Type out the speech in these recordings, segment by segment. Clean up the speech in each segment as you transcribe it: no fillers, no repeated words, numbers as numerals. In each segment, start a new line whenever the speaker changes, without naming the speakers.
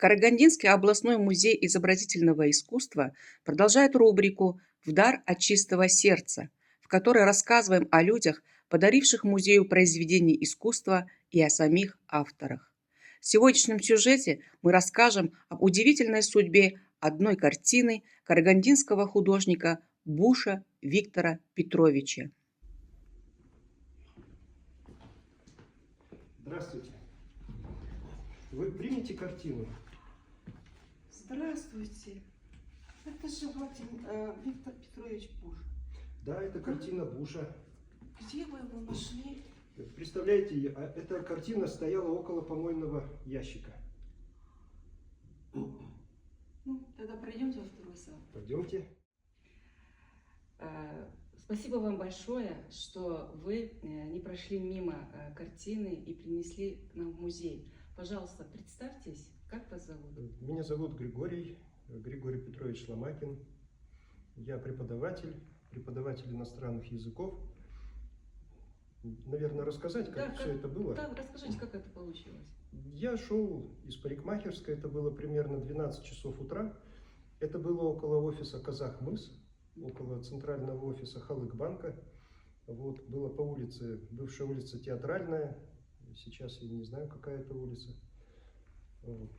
Карагандинский областной музей изобразительного искусства продолжает рубрику «В дар от чистого сердца», в которой рассказываем о людях, подаривших музею произведений искусства, и о самих авторах. В сегодняшнем сюжете мы расскажем об удивительной судьбе одной картины карагандинского художника Буша Виктора Петровича.
Здравствуйте. Вы примете картину?
Здравствуйте. Это же Виктор Петрович Буш.
Да, это картина Буша.
Где вы его нашли?
Представляете, эта картина стояла около помойного ящика.
Ну, тогда пройдемте во второй зал.
Пойдемте.
Спасибо вам большое, что вы не прошли мимо картины и принесли к нам в музей. Пожалуйста, представьтесь, как вас зовут?
Меня зовут Григорий Петрович Ломакин. Я преподаватель иностранных языков. Наверное, рассказать, как все это было?
Да, расскажите, как это получилось.
Я шел из парикмахерской, это было примерно 12 часов утра. Это было около офиса Казахмыс, около центрального офиса Халык-банка. Вот, было по улице, бывшая улица Театральная, сейчас я не знаю, какая это улица. Вот.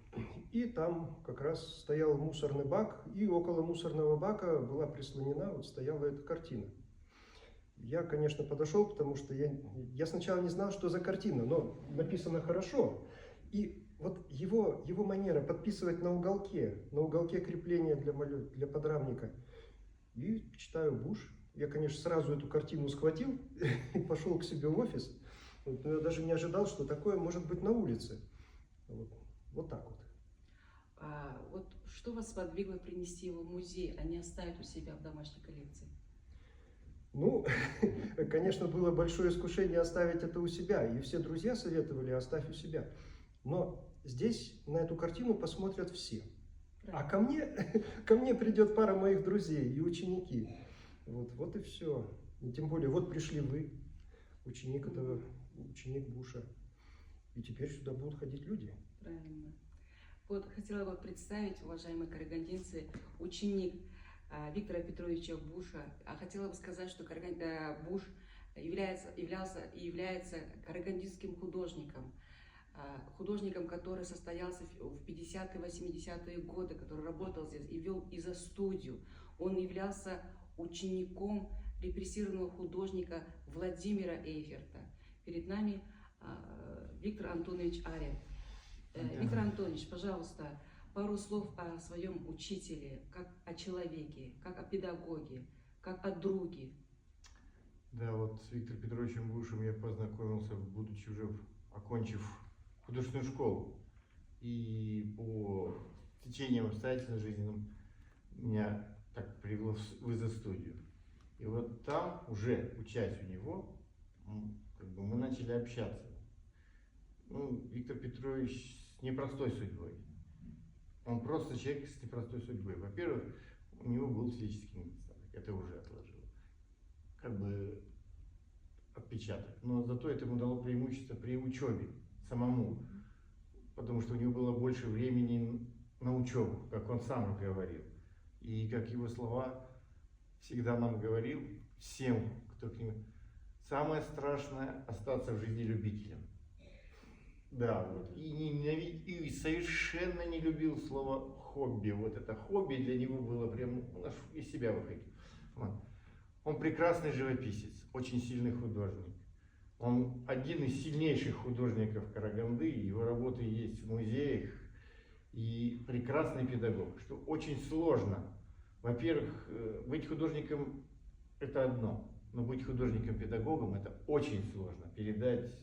И там как раз стоял мусорный бак, и около мусорного бака была прислонена, вот стояла эта картина. Я, конечно, подошел, потому что я сначала не знал, что за картина, но написано хорошо. И вот его манера подписывать на уголке крепления для подрамника. И читаю Буш. Я, конечно, сразу эту картину схватил и пошел к себе в офис. Вот, но я даже не ожидал, что такое может быть на улице. Вот так вот.
Вот что вас сподвигло принести его в музей, а не оставить у себя в домашней коллекции?
Ну, конечно, было большое искушение оставить это у себя. И все друзья советовали: оставь у себя. Но здесь на эту картину посмотрят все. А ко мне придет пара моих друзей и ученики. Вот и все. И тем более, вот пришли вы, ученик Буша. И теперь сюда будут ходить люди.
Правильно. Вот хотела бы представить, уважаемые карагандинцы, ученик Виктора Петровича Буша. Хотела бы сказать, что Буш является карагандинским художником. Художником, который состоялся в 50-е, 80-е годы, который работал здесь и вел изо-студию. Он являлся учеником репрессированного художника Владимира Эйферта. Перед нами Виктор Антонович Ария. Виктор Антонович, пожалуйста, пару слов о своем учителе, как о человеке, как о педагоге, как о друге.
Да, вот с Виктором Петровичем Бушем я познакомился, будучи уже окончив художественную школу. И по течениям обстоятельств жизненным меня так привело в изо-студию. И вот там, уже учась у него, мы начали общаться. Виктор Петрович с непростой судьбой. Он просто человек с непростой судьбой. Во-первых, у него был физический недостаток. Это уже отложило. Отпечаток. Но зато это ему дало преимущество при учебе самому. Потому что у него было больше времени на учебу, как он сам говорил. И как его слова всегда нам говорил, всем, кто к нему: самое страшное — остаться в жизни любителем. Да, вот. И совершенно не любил слово хобби. Вот это хобби для него было прям из себя выходить. Вот. Он прекрасный живописец, очень сильный художник. Он один из сильнейших художников Караганды, его работы есть в музеях. И прекрасный педагог, что очень сложно. Во-первых, быть художником — это одно, но быть художником-педагогом — это очень сложно. Передать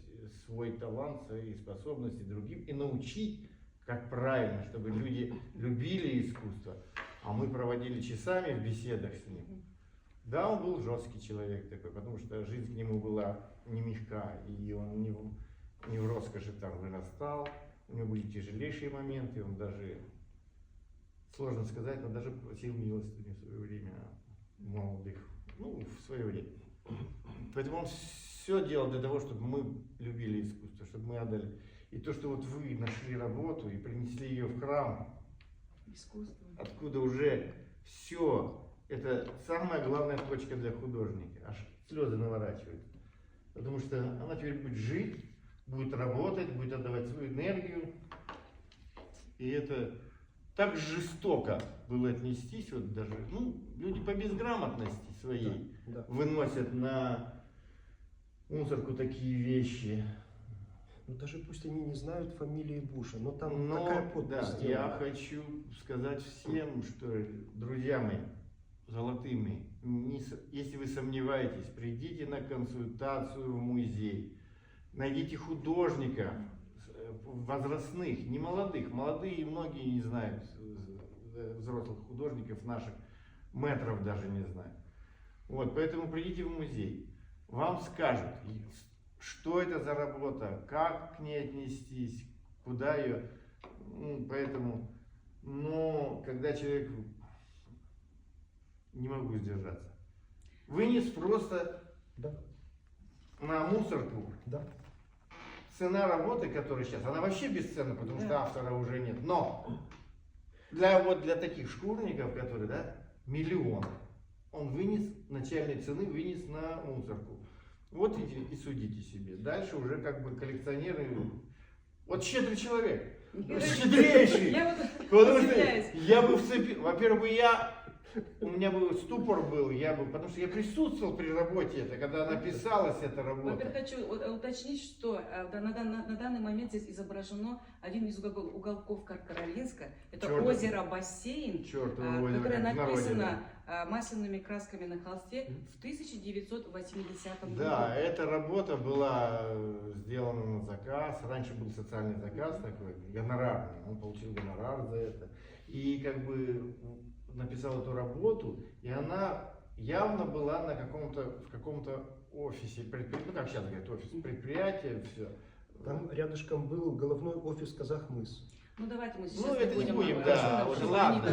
свой талант, свои способности другим и научить, как правильно, чтобы люди любили искусство. А мы проводили часами в беседах с ним. Да, он был жесткий человек такой, потому что жизнь к нему была не мягка, и он не в роскоши там вырастал. У него были тяжелейшие моменты, он даже, сложно сказать, но даже просил милостыню в свое время молодых, в свое время. Поэтому он все делал для того, чтобы мы любили искусство, чтобы мы отдали. И то, что вот вы нашли работу и принесли ее в храм,
Искусство.
откуда уже все, это самая главная точка для художника. Аж слезы наворачивают. Потому что она теперь будет жить, будет работать, будет отдавать свою энергию. И это так жестоко было отнестись, вот даже, ну, люди по безграмотности своей
Да.
выносят на мусорку такие вещи.
Ну, даже пусть они не знают фамилии Буша, но там
Но,
такая подпись
да,
сделана.
я хочу сказать всем, что, друзья мои, золотыми, если вы сомневаетесь, придите на консультацию в музей, найдите художника возрастных, не молодых, молодые многие не знают, взрослых художников наших, мэтров даже не знают. Вот, поэтому придите в музей, вам скажут, что это за работа, как к ней отнестись, куда ее, поэтому, но когда человек, не могу сдержаться, вынес просто
Да,
на мусорку,
да.
цена работы, которая сейчас, она вообще бесценна, потому что
Да.
автора уже нет, но для таких шкурников, которые, да, миллион, он вынес, начальной цены вынес на мусорку. Вот и судите себе. Дальше уже как бы коллекционеры. Вот щедрый человек. Щедрейший.
Я вот
Потому что
удивляюсь.
я бы вцепил. Во-первых, у меня бы ступор был, потому что я присутствовал при работе это, когда написалась эта
Во-первых,
работа.
хочу уточнить, что на данный момент здесь изображено один из уголков Каролинска. Это
Чёртов.
озеро-бассейн,
Чёртово озеро,
которое
как в народе,
написано масляными красками на холсте в 1980 году.
Да, эта работа была сделана на заказ. Раньше был социальный заказ такой, гонорарный. Он получил гонорар за это. И как бы написал эту работу, и она явно была в каком-то офисе, ну как сейчас говорят, офис предприятия, все.
Там рядышком был головной офис Казахмыс.
Ну давайте мы сейчас
Ну, это не будем,
об
да,
этом,
уже
чтобы
ладно.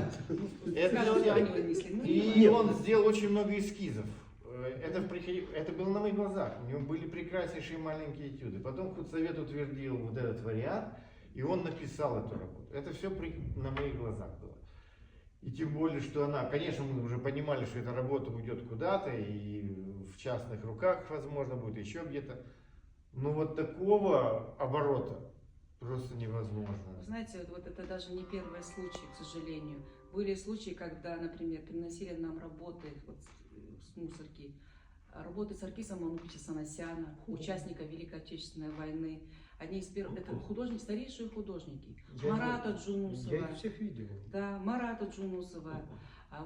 они
Это
там скажут,
я-
что они вынесли. Ну,
И
не
он сделал очень много эскизов. Это было на моих глазах. У него были прекраснейшие маленькие этюды. Потом худсовет утвердил вот этот вариант, и он написал эту работу. Это все на моих глазах было. И тем более, что она, конечно, мы уже понимали, что эта работа уйдет куда-то, и в частных руках, возможно, будет еще где-то. Но вот такого оборота просто невозможно.
Знаете, вот это даже не первый случай, к сожалению. Были случаи, когда, например, приносили нам работы вот с мусорки, работы Саркиса Мамукича Санасяна, участника Великой Отечественной войны. Одни из первых, это художники, старейшие художники. Марата
Я
Джунусова.
их всех видел.
Да, Марата Джунусова.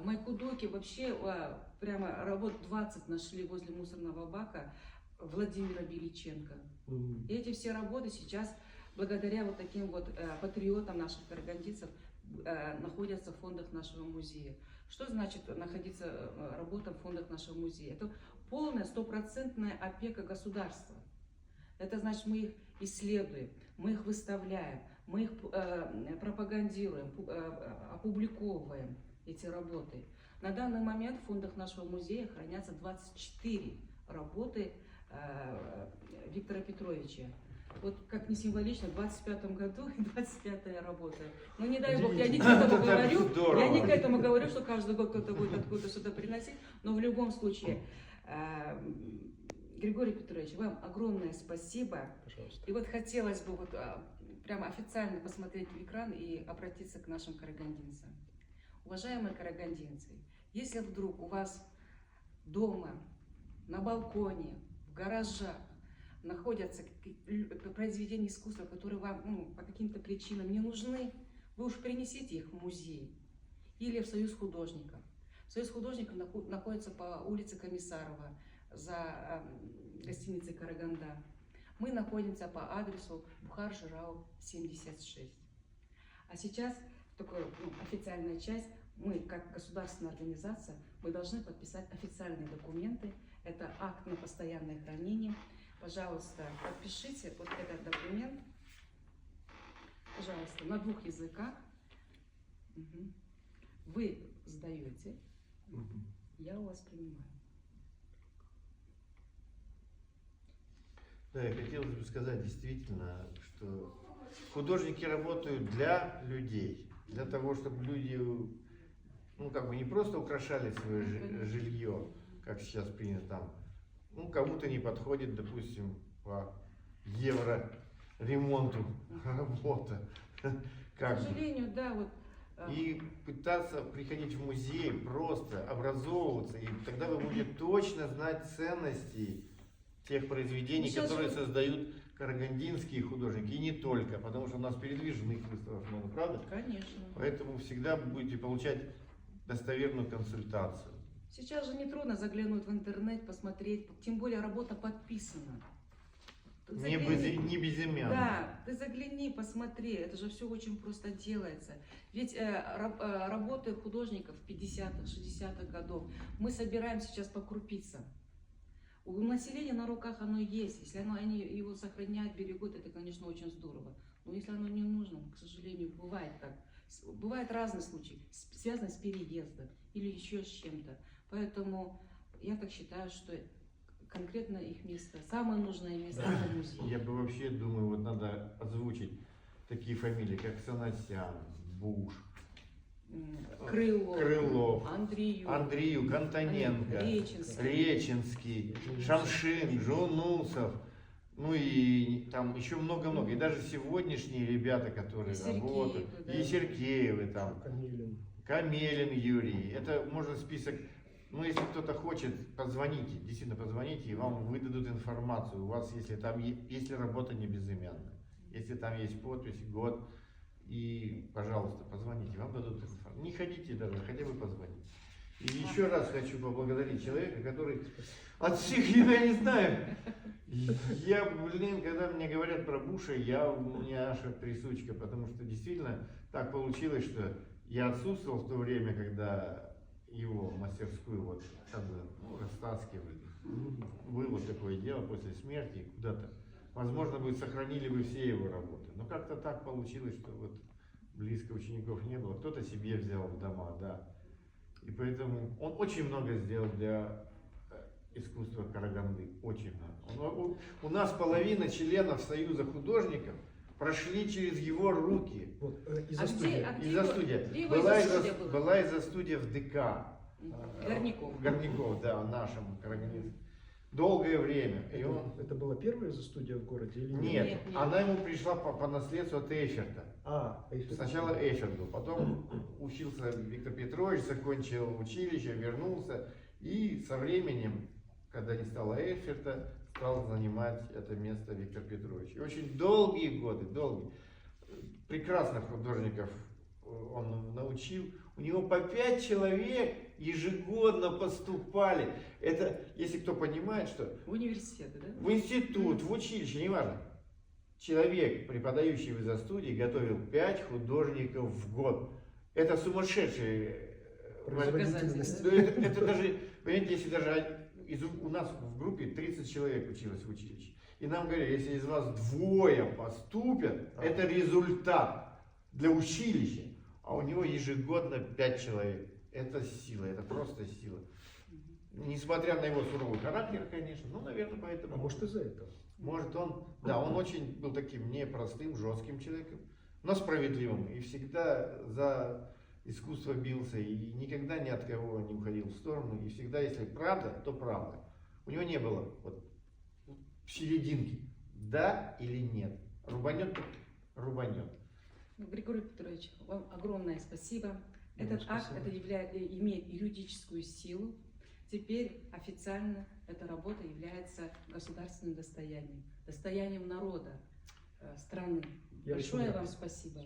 В Майкудоке вообще прямо работ 20 нашли возле мусорного бака Владимира Беличенко. И эти все работы сейчас, благодаря вот таким вот патриотам наших карагандинцев, находятся в фондах нашего музея. Что значит находиться работа в фондах нашего музея? Это полная, стопроцентная опека государства. Это значит, мы их исследуем, мы их выставляем, мы их пропагандируем, опубликовываем, эти работы. На данный момент в фондах нашего музея хранятся 24 работы Виктора Петровича. Вот как не символично, в 25 году 25-я работа. Ну не дай бог, я не к этому говорю,
Здорово.
я не к этому говорю, что каждый год кто-то будет откуда-то что-то приносить, но в любом случае, Григорий Петрович, вам огромное спасибо.
Пожалуйста.
И вот хотелось бы вот прямо официально посмотреть в экран и обратиться к нашим карагандинцам. Уважаемые карагандинцы, если вдруг у вас дома, на балконе, в гаражах находятся произведения искусства, которые вам по каким-то причинам не нужны, вы уж принесите их в музей или в Союз художников. Союз художников находится по улице Комиссарова за гостиницей Караганда. Мы находимся по адресу Бухар-Жирау, 76. А сейчас такая официальная часть. Мы, как государственная организация, мы должны подписать официальные документы. Это акт на постоянное хранение. Пожалуйста, подпишите вот этот документ. Пожалуйста, на 2 языках. Вы сдаете, я у вас принимаю.
Да, и хотелось бы сказать действительно, что художники работают для людей, для того, чтобы люди, ну, как бы не просто украшали свое жилье, как сейчас принято там, ну, кому-то не подходит, допустим, по евро ремонту работа,
К
как бы.
сожалению, да, вот
И пытаться приходить в музей, просто образовываться, и тогда вы будете точно знать ценности тех произведений,
Сейчас
которые
же-
создают карагандинские художники, и не только, потому что у нас передвижных выставок много, правда?
конечно.
Поэтому всегда будете получать достоверную консультацию.
Сейчас же нетрудно заглянуть в интернет, посмотреть, тем более работа подписана. Ты загляни.
Не безымянно.
Да, ты загляни, посмотри, это же все очень просто делается. Ведь работы художников 50-х, 60-х годов мы собираем сейчас по крупицам. У населения на руках оно есть. Если они его сохраняют, берегут, это, конечно, очень здорово. Но если оно не нужно, к сожалению, бывает так. Бывают разные случаи, связанные с переездом или еще с чем-то. Поэтому я так считаю, что конкретно их место, самое нужное место — это музей.
Я бы вообще думаю, вот надо озвучить такие фамилии, как Санасян, Буш,
Крылов, Андрею,
Антоненко,
Реченский.
Реченский, Шамшин, Жунусов, ну и там еще много-много. И даже сегодняшние ребята, которые
И
работают,
Сергеевы, да.
и Сергеевы там,
Камилин.
Камелин Юрий. Это можно список, ну если кто-то хочет, позвоните, действительно позвоните, и вам выдадут информацию. У вас, если там, если работа не безымянная, если там есть подпись, год, и, пожалуйста, позвоните, вам дадут информацию. Не ходите даже, хотя бы позвоните. И еще раз хочу поблагодарить человека, который от всех, я не знаю, я, когда мне говорят про Буша, у меня аж трясучка, потому что действительно так получилось, что я отсутствовал в то время, когда его мастерскую вот как бы, ну, растаскивали. Было вот такое дело после смерти куда-то. Возможно, бы сохранили бы все его работы. Но как-то так получилось, что вот близко учеников не было. Кто-то себе взял в дома, да. И поэтому он очень много сделал для искусства Караганды. Очень много. У нас половина членов Союза художников прошли через его руки.
Вот,
А где
Из-за студия.
где его
Была
изо-студия была?
была из-за студия в ДК.
Горняков.
Горняков, да, нашем Карагандинском. Долгое время. И он...
Это была первая за студия в городе или нет?
Нет,
Нет, нет.
она ему пришла по наследству от Эйферта.
Эйфель.
Сначала Эйферт был, потом учился Виктор Петрович, закончил училище, вернулся. И со временем, когда не стало Эйферта, стал занимать это место Виктор Петрович. И очень долгие годы, прекрасных художников он научил. У него по 5 человек ежегодно поступали. Это, если кто понимает, что
В университеты, да?
в институт, в училище, неважно. Человек, преподающий в изо-студии, готовил 5 художников в год. Это сумасшедшие
Производительность.
это даже, понимаете, если даже у нас в группе 30 человек училось в училище. И нам говорили, если из вас 2 поступят, это результат для училища. А у него ежегодно 5 человек. Это сила, это просто сила. Несмотря на его суровый характер, конечно, ну, наверное, поэтому...
А может из-за этого?
Может он, да, он очень был таким непростым, жестким человеком, но справедливым. И всегда за искусство бился, и никогда ни от кого не уходил в сторону. И всегда, если правда, то правда. У него не было вот серединки, да или нет. Рубанет, рубанет.
Григорий Петрович, вам огромное спасибо. Этот акт имеет юридическую силу. Теперь официально эта работа является государственным достоянием народа страны.
Я
Большое
очень
вам
рад.
спасибо.